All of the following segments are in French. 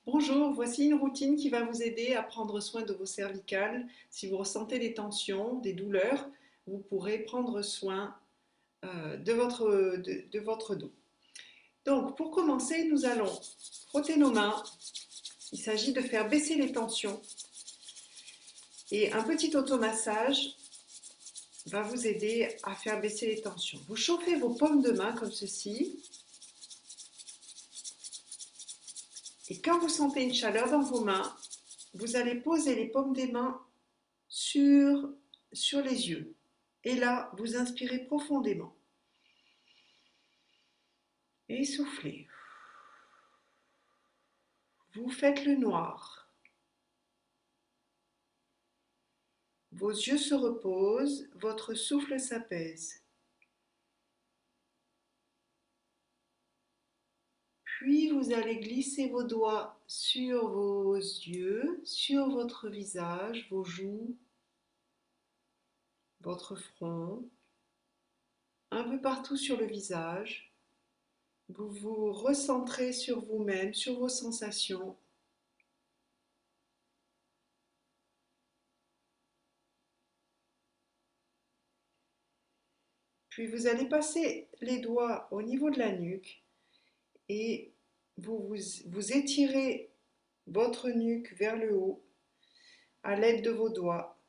Bonjour, voici une routine qui va vous aider à prendre soin de vos cervicales. Si vous ressentez des tensions, des douleurs, vous pourrez prendre soin de votre dos. Donc, pour commencer, nous allons frotter nos mains. Il s'agit de faire baisser les tensions. Et un petit automassage va vous aider à faire baisser les tensions. Vous chauffez vos paumes de main comme ceci. Et quand vous sentez une chaleur dans vos mains, vous allez poser les paumes des mains sur les yeux. Et là, vous inspirez profondément. Et soufflez. Vous faites le noir. Vos yeux se reposent, votre souffle s'apaise. Puis vous allez glisser vos doigts sur vos yeux, sur votre visage, vos joues, votre front, un peu partout sur le visage. Vous vous recentrez sur vous-même, sur vos sensations. Puis vous allez passer les doigts au niveau de la nuque et vous étirez votre nuque vers le haut à l'aide de vos doigts.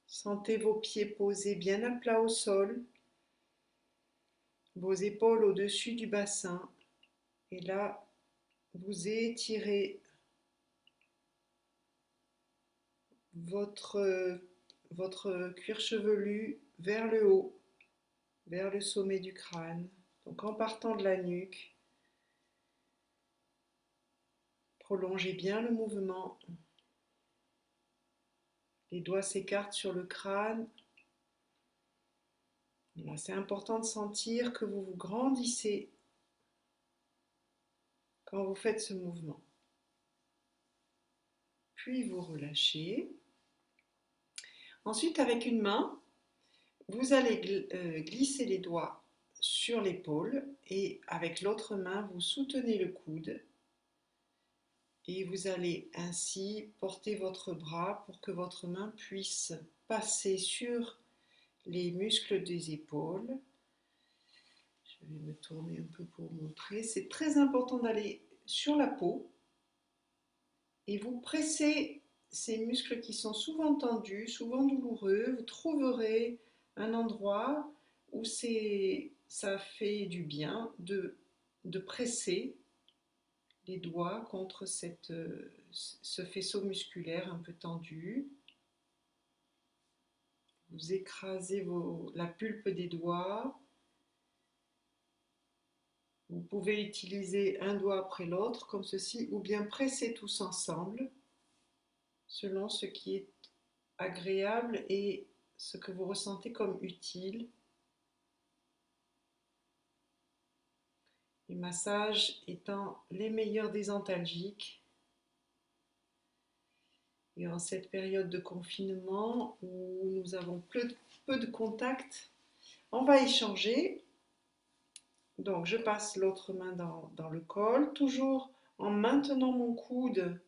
Sentez vos pieds posés bien à plat au sol, vos épaules au-dessus du bassin. Et là, vous étirez votre, votre cuir chevelu vers le haut, vers le sommet du crâne. Donc en partant de la nuque, prolongez bien le mouvement. Les doigts s'écartent sur le crâne. C'est important de sentir que vous vous grandissez quand vous faites ce mouvement. Puis vous relâchez. Ensuite, avec une main, vous allez glisser les doigts sur l'épaule et avec l'autre main, vous soutenez le coude et vous allez ainsi porter votre bras pour que votre main puisse passer sur les muscles des épaules. Je vais me tourner un peu pour montrer. C'est très important d'aller sur la peau et vous pressez ces muscles qui sont souvent tendus, souvent douloureux. Vous trouverez un endroit où ça fait du bien de presser les doigts contre ce faisceau musculaire un peu tendu. Vous écrasez la pulpe des doigts. Vous pouvez utiliser un doigt après l'autre comme ceci ou bien presser tous ensemble selon ce qui est agréable et ce que vous ressentez comme utile. Les massages étant les meilleurs désantalgiques. Et en cette période de confinement où nous avons peu de contact, on va échanger. Donc je passe l'autre main dans le col, toujours en maintenant mon coude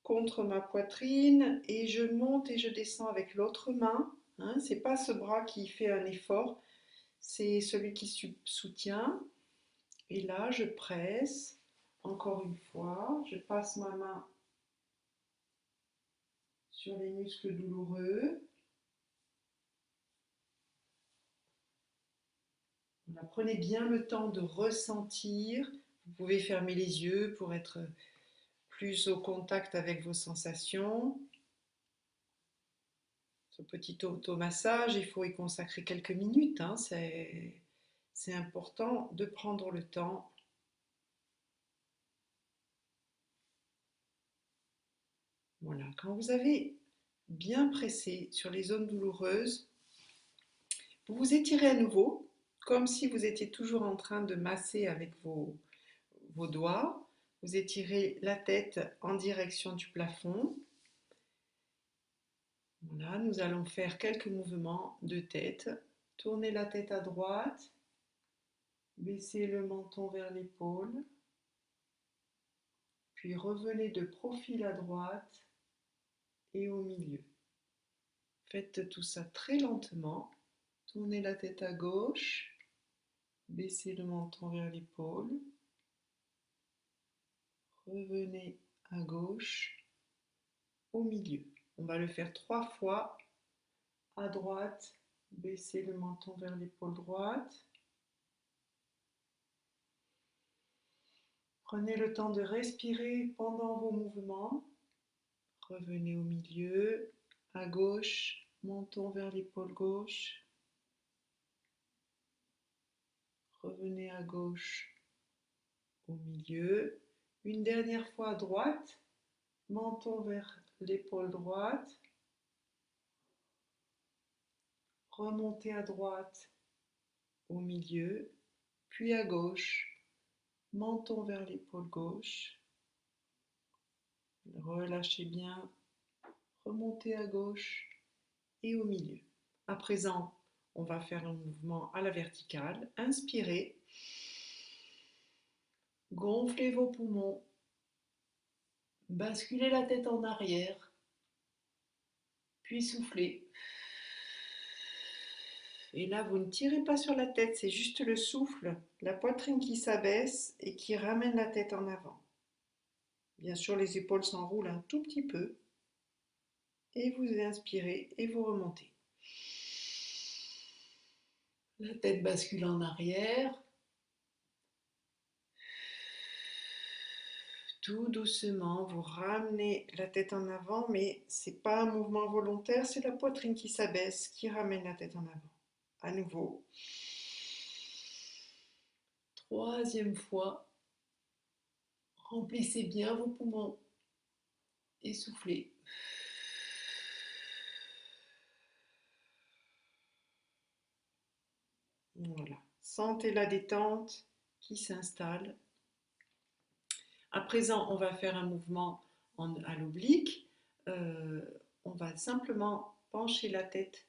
contre ma poitrine et je monte et je descends avec l'autre main. Hein, c'est pas ce bras qui fait un effort, c'est celui qui soutient. Et là, je presse encore une fois. Je passe ma main sur les muscles douloureux. Voilà, prenez bien le temps de ressentir. Vous pouvez fermer les yeux pour être plus au contact avec vos sensations. Ce petit automassage, il faut y consacrer quelques minutes. Hein, c'est important de prendre le temps. Voilà, quand vous avez bien pressé sur les zones douloureuses, vous vous étirez à nouveau, comme si vous étiez toujours en train de masser avec vos doigts. Vous étirez la tête en direction du plafond. Voilà, nous allons faire quelques mouvements de tête. Tournez la tête à droite, Baissez le menton vers l'épaule, puis revenez de profil à droite et au milieu. Faites tout ça très lentement. Tournez la tête à gauche, baissez le menton vers l'épaule, revenez à gauche, au milieu. On va le faire 3 fois. À droite, baissez le menton vers l'épaule droite. Prenez le temps de respirer pendant vos mouvements. Revenez au milieu, à gauche, menton vers l'épaule gauche. Revenez à gauche, au milieu. Une dernière fois à droite, menton vers l'épaule droite. Remontez à droite, au milieu, puis à gauche, menton vers l'épaule gauche. Relâchez bien, remontez à gauche et au milieu. À présent, on va faire un mouvement à la verticale. Inspirez, gonflez vos poumons, basculez la tête en arrière, puis soufflez. Et là, vous ne tirez pas sur la tête, c'est juste le souffle, la poitrine qui s'abaisse et qui ramène la tête en avant. Bien sûr, les épaules s'enroulent un tout petit peu. Et vous inspirez et vous remontez. La tête bascule en arrière. Tout doucement, vous ramenez la tête en avant, mais ce n'est pas un mouvement volontaire, c'est la poitrine qui s'abaisse, qui ramène la tête en avant. À nouveau. Troisième fois. Remplissez bien vos poumons et soufflez. Voilà. Sentez la détente qui s'installe. À présent, on va faire un mouvement à l'oblique. On va simplement pencher la tête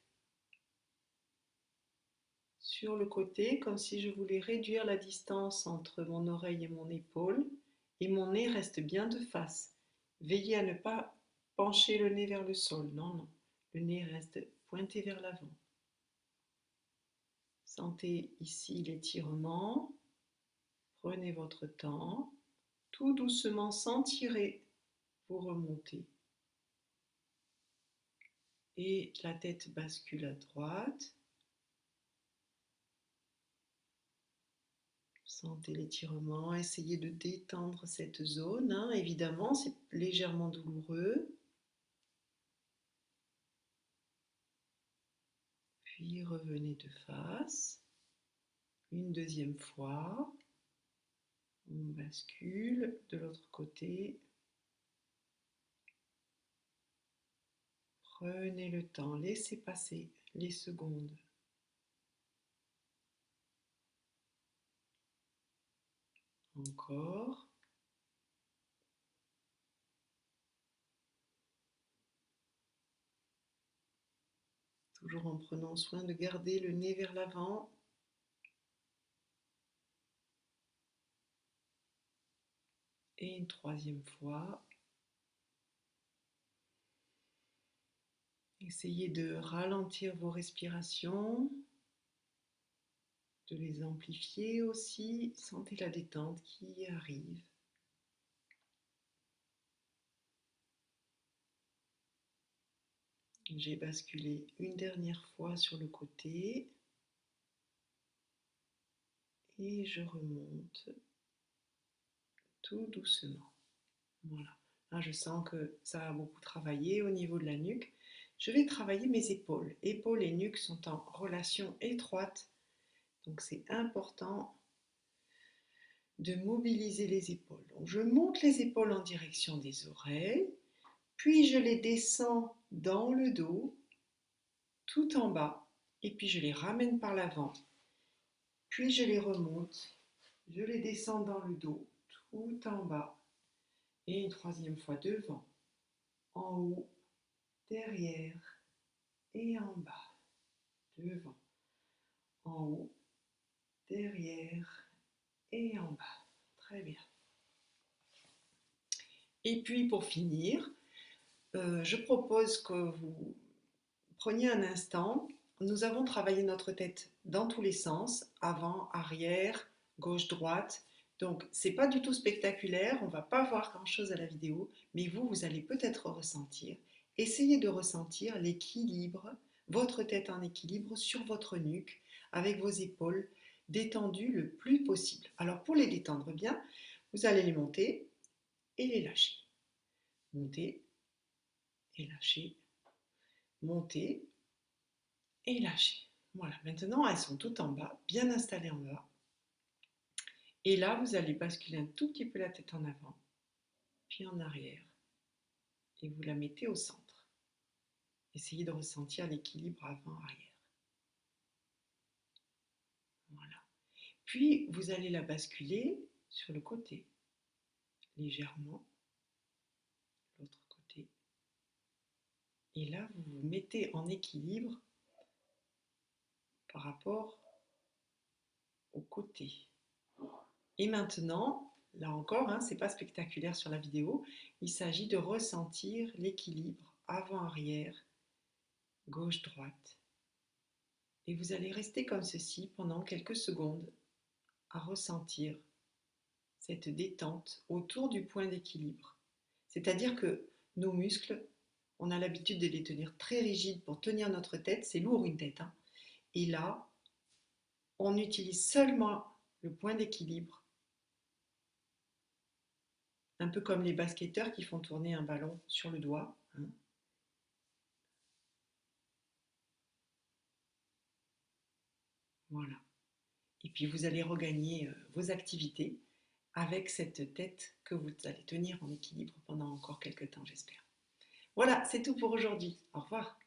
sur le côté, comme si je voulais réduire la distance entre mon oreille et mon épaule, et mon nez reste bien de face. Veillez à ne pas pencher le nez vers le sol, non, non. Le nez reste pointé vers l'avant. Sentez ici l'étirement. Prenez votre temps, tout doucement, sans tirer, vous remontez. Et la tête bascule à droite. Sentez l'étirement, essayez de détendre cette zone, hein. Évidemment, c'est légèrement douloureux. Puis revenez de face. Une deuxième fois. On bascule de l'autre côté. Prenez le temps, laissez passer les secondes. Encore. Toujours en prenant soin de garder le nez vers l'avant. Et une troisième fois. Essayez de ralentir vos respirations, de les amplifier aussi. Sentez la détente qui arrive. J'ai basculé une dernière fois sur le côté et je remonte tout doucement. Voilà. Là, je sens que ça a beaucoup travaillé au niveau de la nuque. Je vais travailler mes épaules. Épaules et nuque sont en relation étroite, donc c'est important de mobiliser les épaules. Donc, je monte les épaules en direction des oreilles, puis je les descends dans le dos, tout en bas, et puis je les ramène par l'avant, puis je les remonte, je les descends dans le dos, tout en bas, et une troisième fois devant, en haut, derrière et en bas, devant, en haut, derrière et en bas. Très bien. Et puis pour finir, je propose que vous preniez un instant. Nous avons travaillé notre tête dans tous les sens, avant, arrière, gauche, droite. Donc c'est pas du tout spectaculaire, on va pas voir grand-chose à la vidéo, mais vous allez peut-être ressentir. Essayez de ressentir l'équilibre, votre tête en équilibre sur votre nuque, avec vos épaules détendues le plus possible. Alors pour les détendre bien, vous allez les monter et les lâcher. Monter et lâcher, monter et lâcher. Voilà, maintenant elles sont toutes en bas, bien installées en bas. Et là, vous allez basculer un tout petit peu la tête en avant, puis en arrière, et vous la mettez au centre. Essayez de ressentir l'équilibre avant-arrière. Voilà. Puis, vous allez la basculer sur le côté, légèrement, l'autre côté. Et là, vous vous mettez en équilibre par rapport au côté. Et maintenant, là encore, hein, c'est pas spectaculaire sur la vidéo, il s'agit de ressentir l'équilibre avant-arrière, gauche-droite. Et vous allez rester comme ceci pendant quelques secondes à ressentir cette détente autour du point d'équilibre. C'est-à-dire que nos muscles, on a l'habitude de les tenir très rigides pour tenir notre tête, c'est lourd une tête, hein. Et là, on utilise seulement le point d'équilibre, un peu comme les basketteurs qui font tourner un ballon sur le doigt, hein. Voilà. Et puis vous allez regagner vos activités avec cette tête que vous allez tenir en équilibre pendant encore quelques temps, j'espère. Voilà, c'est tout pour aujourd'hui. Au revoir.